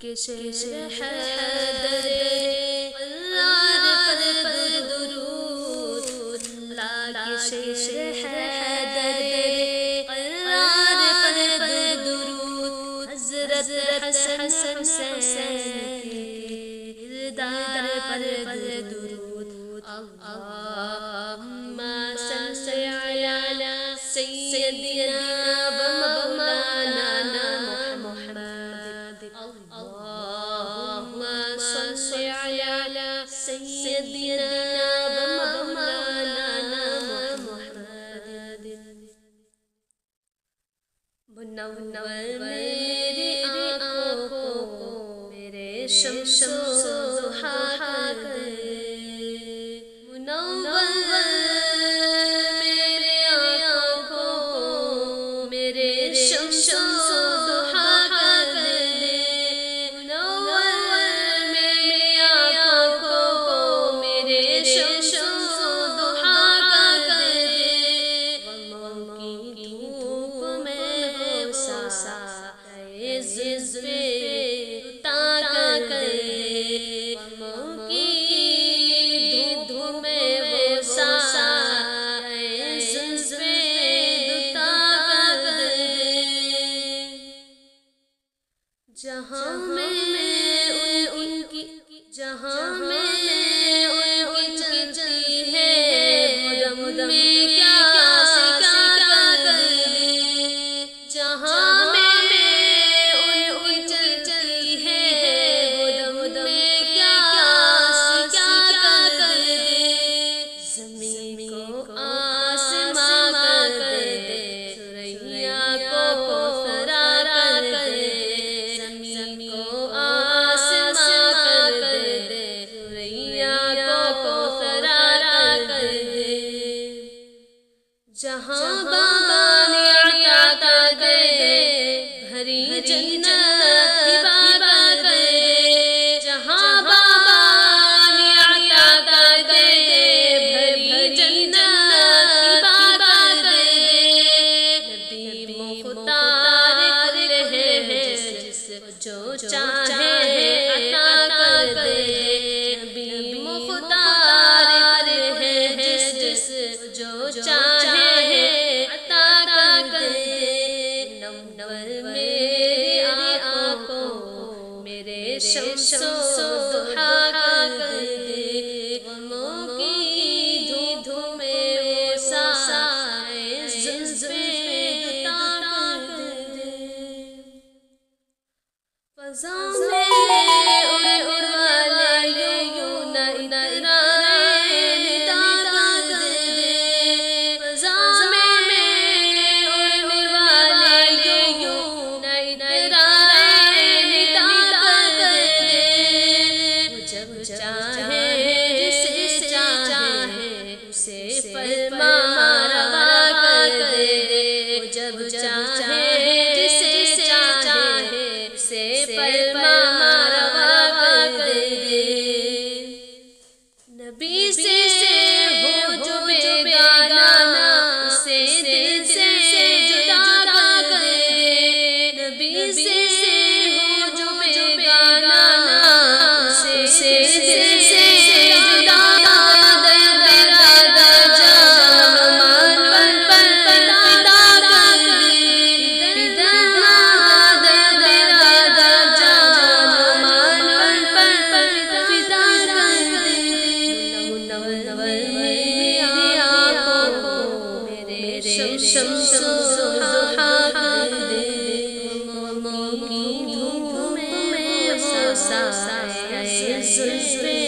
کہ شہر حیدر قرار پر درود، اللہ کے شہر حیدر قرار پر درود، حضرت حسن حسین کے کردار پر درود، اللہم صل علی سیدنا و مولانا محمد، اللہم صل علی سیدنا و مولانا محمد، منور میری آنکھوں کو میرے شمس و ضحیٰ کر دے، منور میری آنکھوں کو میرے شمس و ضحیٰ کر دے، منور میری آنکھوں کو میرے شمس و ضحیٰ کر دے، غموں کی دھوپ میں وہ سایہ جذبے عطا کر دے، غموں کی دھوپ میں وہ سایہ جذبے عطا کر دے، جہاں میں ان کی چلتی ہے مدم میں کیا سکا کر دے، جہاں میں ان کی چلتی ہے مدم میں کیا سکا کر دے، زمین کو آسماں کر دے، ثریا کو ثرا کر دے، زمین کو آسماں کر دے، ثریا کو ثرا کر دے، جہاں باغ عطا کر دے، بھری جنت ہبا کر دے، جہاں باغ عطا کر دے، بھری جنت ہبا کر دے، نبی مختار ہے جس جو چاہے عطا کر دے، نبی مختار ہے جس جو چاہے عطا کر دے، منور میری آنکھوں کو میرے شمس و ضحیٰ کر دے، غموں کی دھوپ میں وہ سایہ جذبے عطا کر دے، فضا میں اڑ والے یوں نہ ندا کر دے، فضا میں اڑ والے یوں ندا کر دے، جب چاہے جسے چاہے اسے فرما روا کر دے، جب چاہے جسے چاہے اسے فرما روا کر دے، نبی سے ہو جو بیگانہ اسے دل سے جدا کر دے، نبی سے ہو جو بیگانہ اسے دل سے جدا کر دے، برادر جان مان پر فدا کر دے، برادر جان مان پر فدا کر دے، منور میری آنکھوں کو میرے شمس و ضحیٰ کر دے، غموں کی دھوپ میں وہ سایہ جذبے